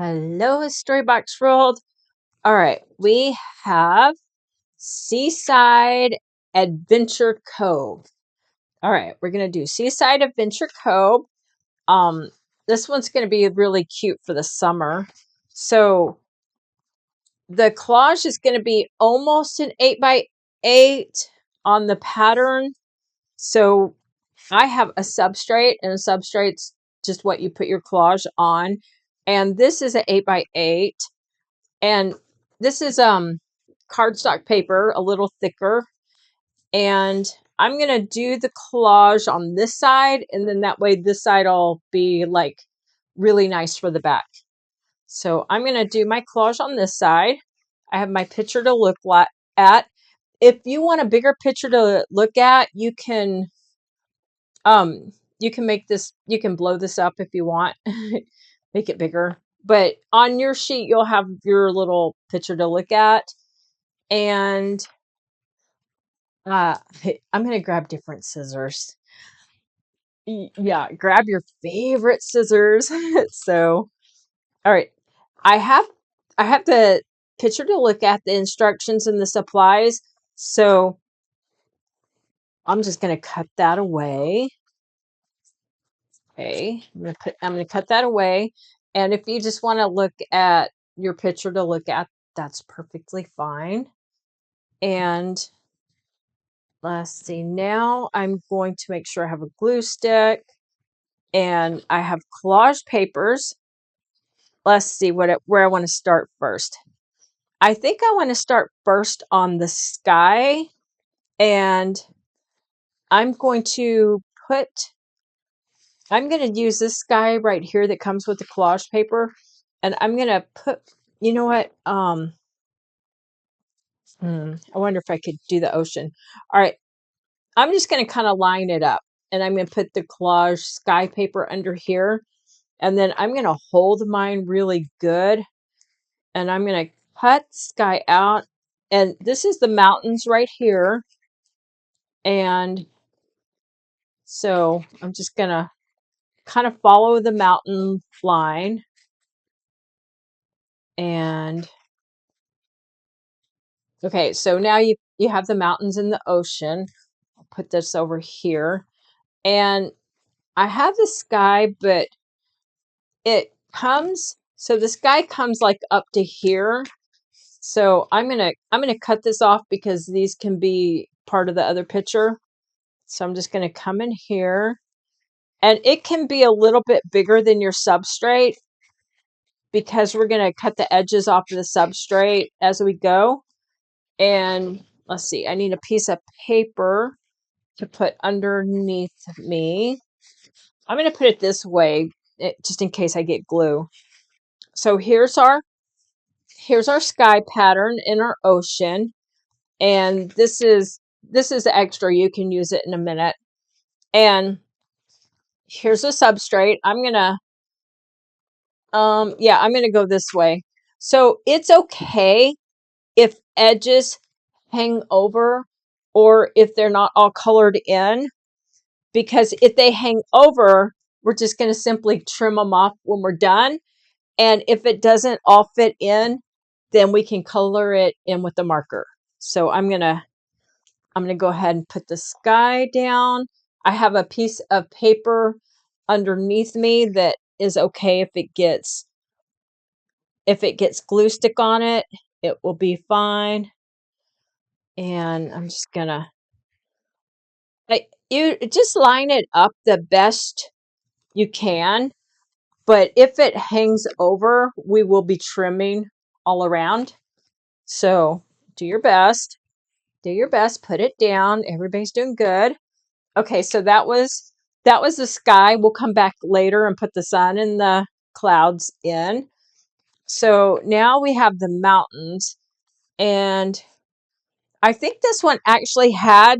Hello, Storybox World. All right, we have Seaside Adventure Cove. All right, we're gonna do Seaside Adventure Cove. Um, this one's gonna be really cute for the summer. So the collage is gonna be almost an 8x8 on the pattern. So I have a substrate, and a substrate's just what you put your collage on. And this is an 8x8. And this is cardstock paper, a little thicker. And I'm going to do the collage on this side, and then that way this side will be like really nice for the back. So I'm going to do my collage on this side. I have my picture to look at. If you want a bigger picture to look at, you can make this, you can blow this up if you want. Make it bigger. But on your sheet, you'll have your little picture to look at. And I'm going to grab different scissors. Yeah, grab your favorite scissors. So, all right. I have the picture to look at, the instructions and the supplies. So I'm just going to cut that away. Okay, I'm going to cut that away. And if you just want to look at your picture to look at, that's perfectly fine. And let's see, now I'm going to make sure I have a glue stick and I have collage papers. Let's see where I want to start first. I think I want to start first on the sky, and I'm going to use this sky right here that comes with the collage paper, and I'm going to put, you know what, I wonder if I could do the ocean. All right, I'm just going to kind of line it up, and I'm going to put the collage sky paper under here, and then I'm going to hold mine really good, and I'm going to cut sky out, and this is the mountains right here, and so I'm just going to kind of follow the mountain line, and okay, so now you have the mountains and the ocean. I'll put this over here, and I have the sky, but so the sky comes like up to here. So I'm gonna cut this off because these can be part of the other picture. So I'm just gonna come in here, and it can be a little bit bigger than your substrate because we're gonna cut the edges off of the substrate as we go. And let's see, I need a piece of paper to put underneath me. I'm gonna put it this way, just in case I get glue. So here's our sky pattern in our ocean, and this is extra. You can use it in a minute. And here's a substrate. I'm gonna go this way. So it's okay if edges hang over or if they're not all colored in, because if they hang over, we're just going to simply trim them off when we're done. And if it doesn't all fit in, then we can color it in with the marker. So I'm gonna go ahead and put the sky down. I have a piece of paper underneath me that is okay if it gets glue stick on it. It will be fine. And I'm just gonna you just line it up the best you can. But if it hangs over, we will be trimming all around. So do your best. Do your best. Put it down. Everybody's doing good. Okay, so that was the sky. We'll come back later and put the sun and the clouds in. So now we have the mountains. And I think this one actually had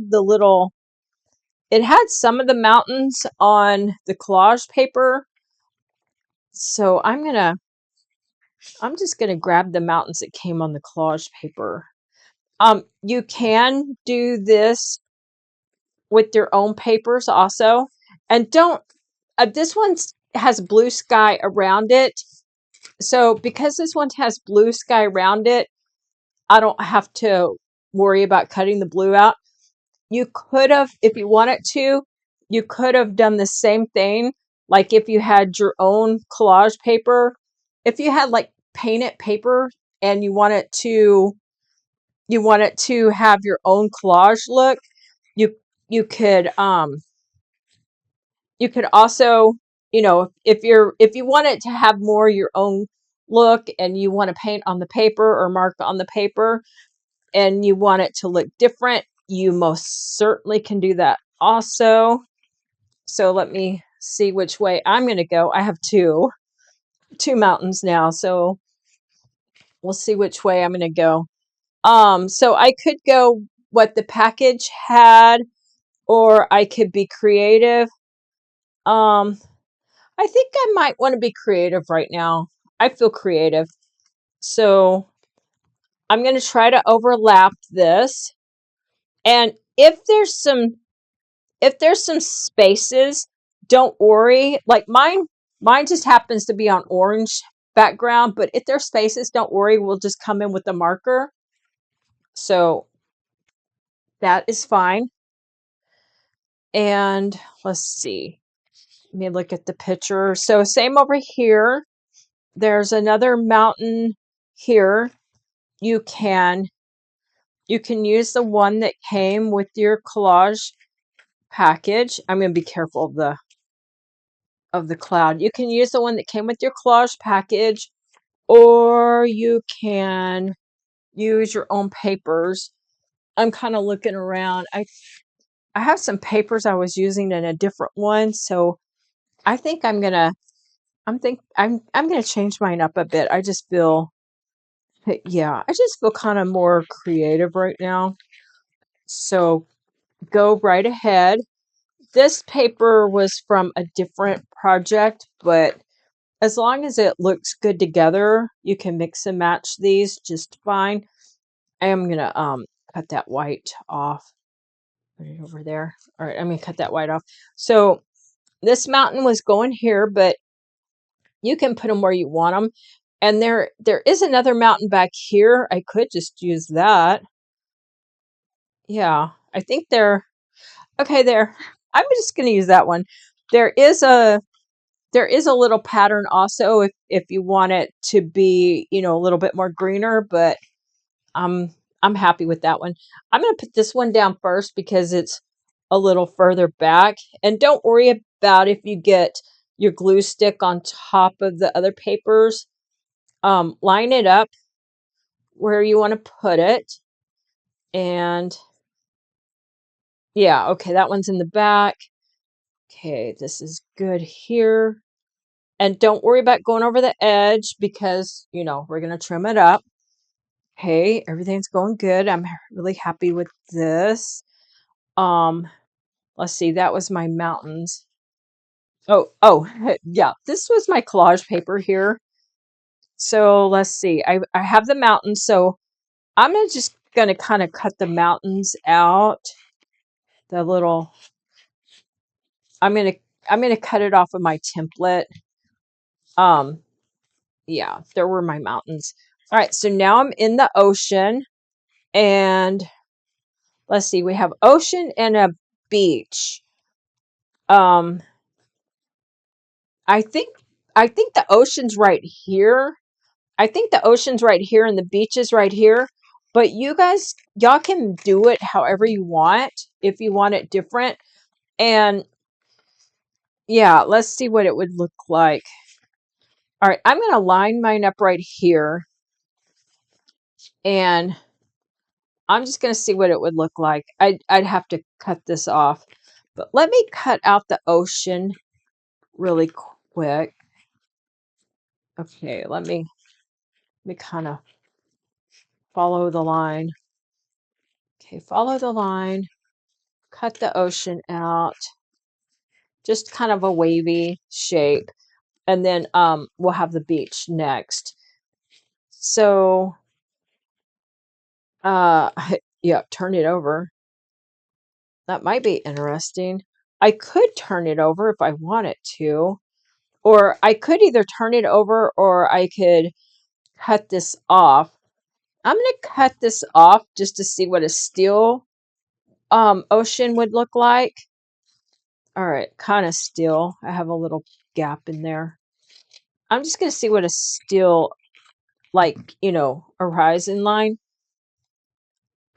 it had some of the mountains on the collage paper. So I'm just gonna grab the mountains that came on the collage paper. You can do this with your own papers also, and don't. This one has blue sky around it, So because this one has blue sky around it, I don't have to worry about cutting the blue out. You could have, if you wanted to, you could have done the same thing. Like if you had your own collage paper, if you had like painted paper and you wanted to have your own collage look, you you could you could also, if you wanted to have more your own look and you want to paint on the paper or mark on the paper and you want it to look different, you most certainly can do that also. So let me see which way I'm going to go. I have two mountains now, so we'll see which way I'm going to go. So I could go what the package had, or I could be creative. Um, I think I might want to be creative right now. I feel creative. So I'm going to try to overlap this. And if there's some spaces, don't worry. Like mine just happens to be on orange background, but if there's spaces, don't worry. We'll just come in with a marker. So that is fine. And let's see. Let me look at the picture. So same over here. There's another mountain here. You can use the one that came with your collage package. I'm going to be careful of the cloud. You can use the one that came with your collage package, or you can use your own papers. I'm kind of looking around. I have some papers I was using in a different one, so I think I'm gonna change mine up a bit. I just feel, yeah, I just feel kind of more creative right now. So go right ahead. This paper was from a different project, but as long as it looks good together, you can mix and match these just fine. I am gonna cut that white off. Put it over there. All right, I'm gonna cut that white off. So this mountain was going here, but you can put them where you want them. And there is another mountain back here. I could just use that. Yeah, I think they're okay there. I'm just gonna use that one. There is a little pattern also if you want it to be, a little bit more greener, but I'm I'm happy with that one. I'm going to put this one down first because it's a little further back. And don't worry about if you get your glue stick on top of the other papers. Line it up where you want to put it. And yeah, okay, that one's in the back. Okay, this is good here. And don't worry about going over the edge because, we're going to trim it up. Okay, everything's going good. I'm really happy with this. Let's see, that was my mountains. Oh, yeah, this was my collage paper here. So let's see, I have the mountains, so just gonna kind of cut the mountains out. The little, I'm gonna cut it off of my template. Um, yeah, there were my mountains. All right, so now I'm in the ocean, and let's see, we have ocean and a beach. Um, I think the ocean's right here. I think the ocean's right here and the beach is right here. But y'all can do it however you want if you want it different. And yeah, let's see what it would look like. All right, I'm going to line mine up right here. And I'm just going to see what it would look like. I'd have to cut this off. But let me cut out the ocean really quick. Okay, let me kind of follow the line. Okay, follow the line. Cut the ocean out. Just kind of a wavy shape. And then we'll have the beach next. So yeah, turn it over. That might be interesting. I could turn it over if I wanted to. or I could either turn it over or I could cut this off. I'm going to cut this off just to see what a steel ocean would look like. All right, kind of steel. I have a little gap in there. I'm just going to see what a steel, like, horizon line.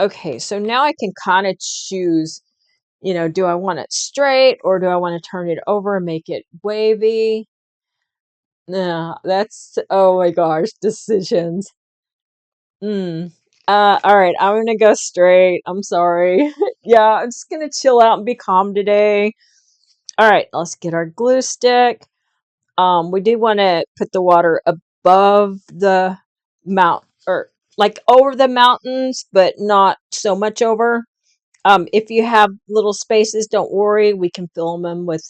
Okay, so now I can kind of choose, do I want it straight or do I want to turn it over and make it wavy? No, that's, oh my gosh, decisions. All right, I'm gonna go straight. I'm sorry. Yeah, I'm just gonna chill out and be calm today. All right, let's get our glue stick. We do want to put the water above the mount or like over the mountains, but not so much over. If you have little spaces, don't worry. We can fill them with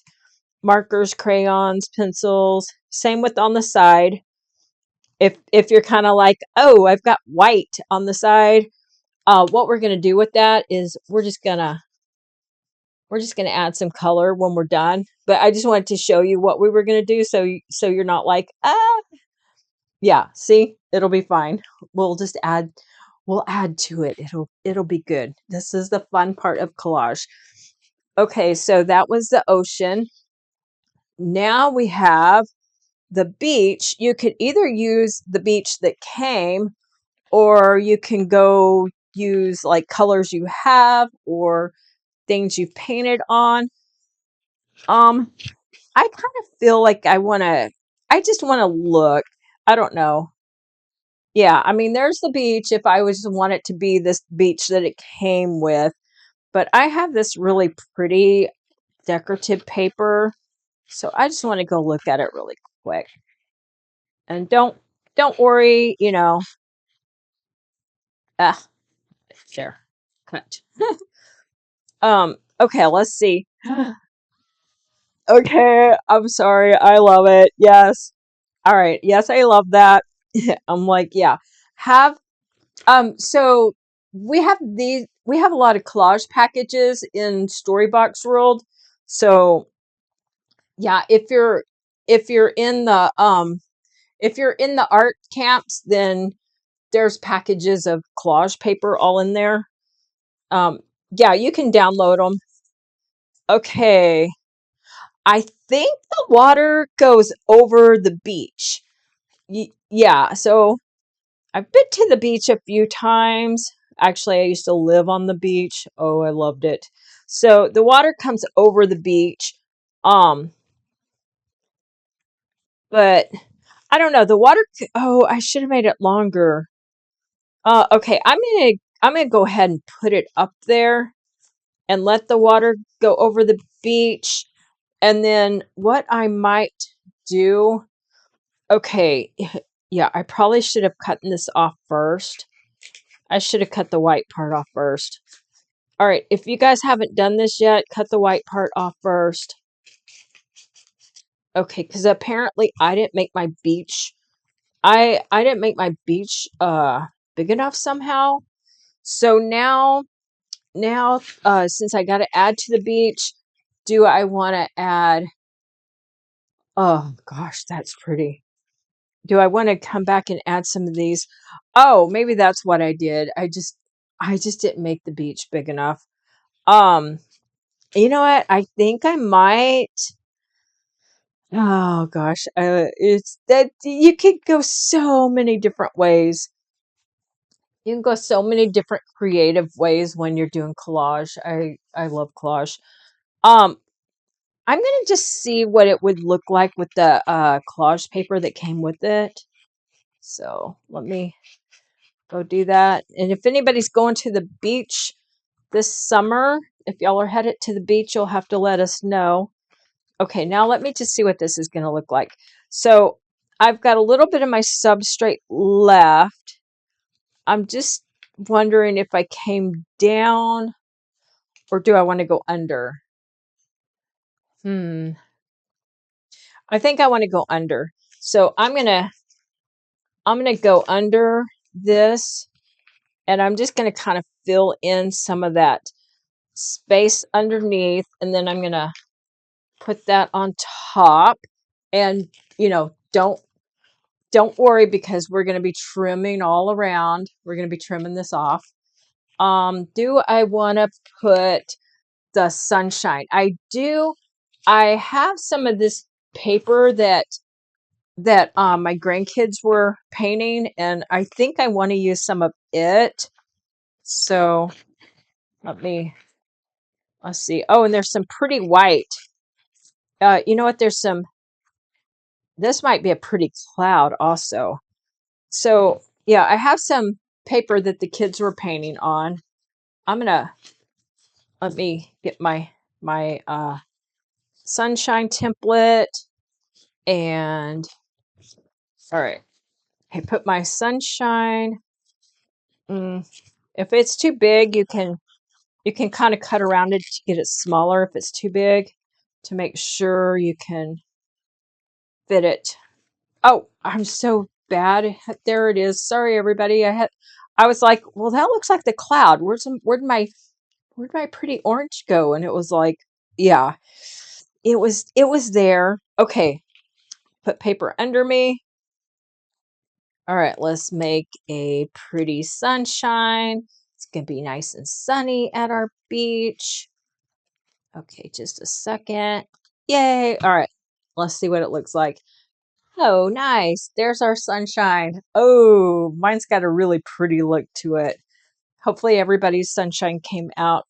markers, crayons, pencils. Same with on the side. If you're kind of like, oh, I've got white on the side, what we're gonna do with that is we're just gonna add some color when we're done. But I just wanted to show you what we were gonna do, so you're not like, ah, yeah. See, it'll be fine. We'll just add, we'll add to it. It'll be good. This is the fun part of collage. Okay, so that was the ocean. Now we have the beach. You could either use the beach that came, or you can go use like colors you have or things you've painted on. Um, I kind of feel like I just want to look. I don't know. Yeah, I mean, there's the beach if I was want it to be this beach that it came with. But I have this really pretty decorative paper. So I just want to go look at it really quick. And don't worry, ah, there. Cut. Okay, let's see. Okay, I'm sorry. I love it. Yes. All right. Yes, I love that. I'm like, yeah. Have so we have a lot of collage packages in Storybox World. So, yeah, if you're in the art camps, then there's packages of collage paper all in there. Um yeah, you can download them. Okay. I think the water goes over the beach. Yeah, so I've been to the beach a few times. Actually, I used to live on the beach. Oh, I loved it. So the water comes over the beach. Um, but I don't know. Oh, I should have made it longer. Okay, I'm gonna go ahead and put it up there and let the water go over the beach. And then what I might do, okay, yeah, I probably should have cut this off first. I should have cut the white part off first. All right, if you guys haven't done this yet, cut the white part off first. Okay, because apparently I didn't make my beach. I didn't make my beach big enough somehow. So now since I got to add to the beach, do I want to add? Oh gosh, that's pretty. Do I want to come back and add some of these? Oh, maybe that's what I did. I just didn't make the beach big enough. Um, you know what? I think I might. Oh gosh, it's that you could go so many different ways. You can go so many different creative ways when you're doing collage. I love collage. Um, I'm gonna just see what it would look like with the collage paper that came with it. So let me go do that. And if anybody's going to the beach this summer, if y'all are headed to the beach, you'll have to let us know. Okay, now let me just see what this is going to look like. So I've got a little bit of my substrate left. I'm just wondering if I came down or do I want to go under? I think I want to go under. So I'm gonna go under this and I'm just gonna kind of fill in some of that space underneath, and then I'm gonna put that on top. And, you know, don't worry, because we're going to be trimming all around. We're going to be trimming this off. Do I want to put the sunshine? I do. I have some of this paper that my grandkids were painting, and I think I want to use some of it. So let's see. Oh, and there's some pretty white. You know what? This might be a pretty cloud also. So yeah, I have some paper that the kids were painting on. Let me get my sunshine template, and all right. I put my sunshine. If it's too big, you can kind of cut around it to get it smaller if it's too big, to make sure you can fit it. Oh, I'm so bad. There it is. Sorry, everybody. I was like, well, that looks like the cloud. Where'd my pretty orange go? And it was like, yeah, it was there. Okay, put paper under me. All right, let's make a pretty sunshine. It's gonna be nice and sunny at our beach. Okay, just a second. Yay! All right, let's see what it looks like. Oh, nice. There's our sunshine. Oh, mine's got a really pretty look to it. Hopefully everybody's sunshine came out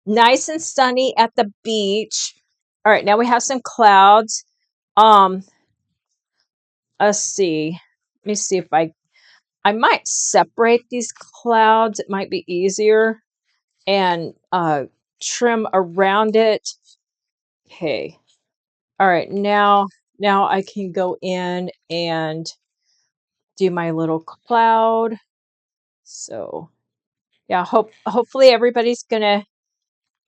nice and sunny at the beach. All right, now we have some clouds. Um, let's see. Let me see if I might separate these clouds. It might be easier, and trim around it. Okay. All right, now I can go in and do my little cloud. So yeah, hopefully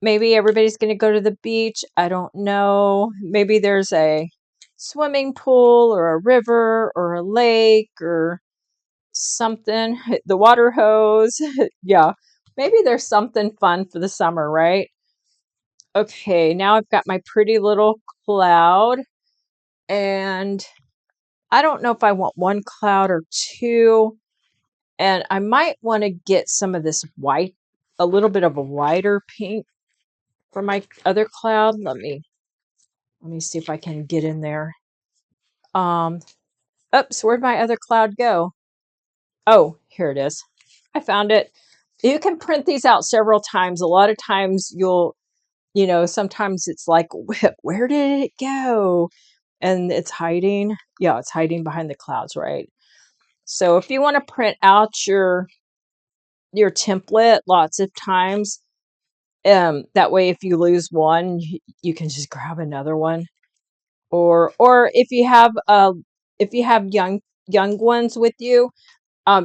maybe everybody's gonna go to the beach. I don't know. Maybe there's a swimming pool or a river or a lake or something. The water hose. Yeah. Maybe there's something fun for the summer, right? Okay, now I've got my pretty little cloud, and I don't know if I want one cloud or two. And I might want to get some of this white, a little bit of a whiter pink for my other cloud. Let me see if I can get in there. Oops, where'd my other cloud go? Oh, here it is. I found it. You can print these out several times. A lot of times sometimes it's like, where did it go? And it's hiding. Yeah, it's hiding behind the clouds, right? So if you want to print out your template lots of times, that way if you lose one, you can just grab another one. Or if you have young ones with you,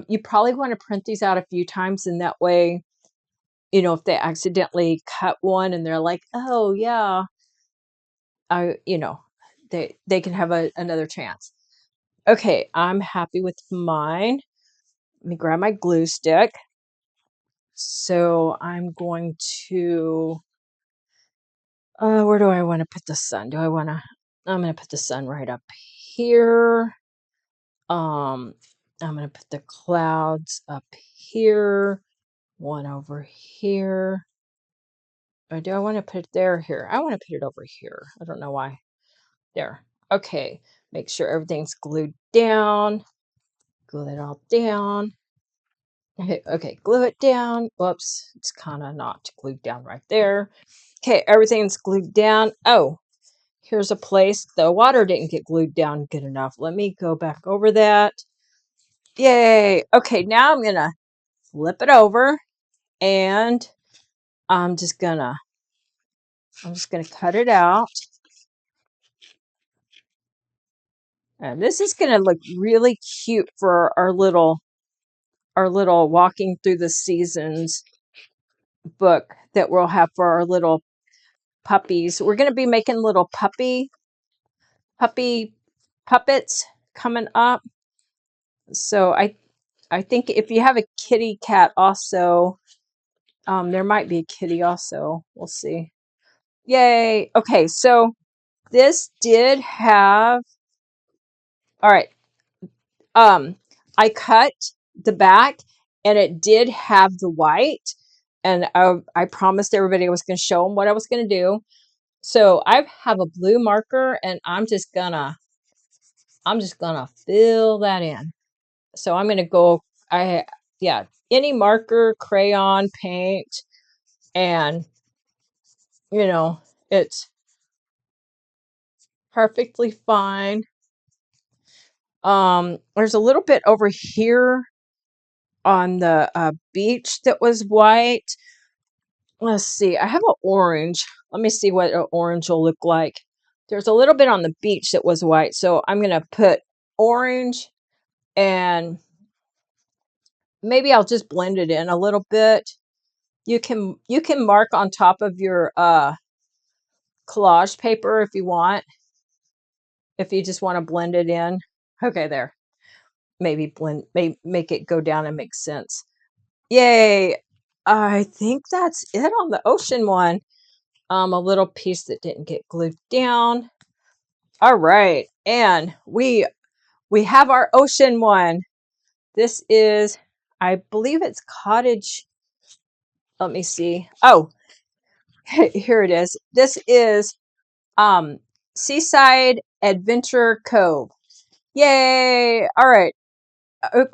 you probably want to print these out a few times, and that way, if they accidentally cut one and they're like, oh yeah, they can have another chance. Okay, I'm happy with mine. Let me grab my glue stick. So I'm going to, where do I want to put the sun? I'm going to put the sun right up here. I'm going to put the clouds up here, one over here. Or do I want to put it there or here? I want to put it over here. I don't know why. There. Okay. Make sure everything's glued down. Glue it all down. Okay, glue it down. Whoops, it's kind of not glued down right there. Okay, everything's glued down. Oh, here's a place the water didn't get glued down good enough. Let me go back over that. Yay. Okay, now I'm going to flip it over, and I'm just going to cut it out. And this is going to look really cute for our little Walking Through the Seasons book that we'll have for our little puppies. We're going to be making little puppy puppets coming up. So I think if you have a kitty cat also, there might be a kitty also. We'll see. Yay. Okay, so this did have All right. I cut the back and it did have the white, and I promised everybody I was going to show them what I was going to do. So I have a blue marker and I'm just gonna fill that in. So I'm gonna go, yeah, any marker, crayon, paint, and it's perfectly fine. There's a little bit over here on the beach that was white. Let's see, I have an orange. Let me see what an orange will look like. There's a little bit on the beach that was white, so I'm gonna put orange, and maybe I'll just blend it in a little bit. You can mark on top of your collage paper if you want, if you just want to blend it in. Okay, there. Maybe make it go down and make sense. Yay! I think that's it on the ocean one. A little piece that didn't get glued down. All right, and we have our ocean one. This is, I believe it's cottage. Let me see. Oh, here it is. This is um Seaside Adventure Cove. Yay! All right.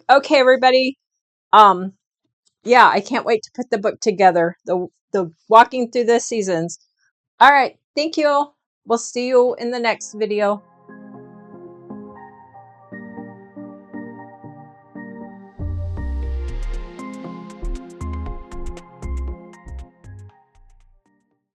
Okay, everybody. Um, yeah, I can't wait to put the book together. The walking through the seasons. All right. Thank you. We'll see you in the next video.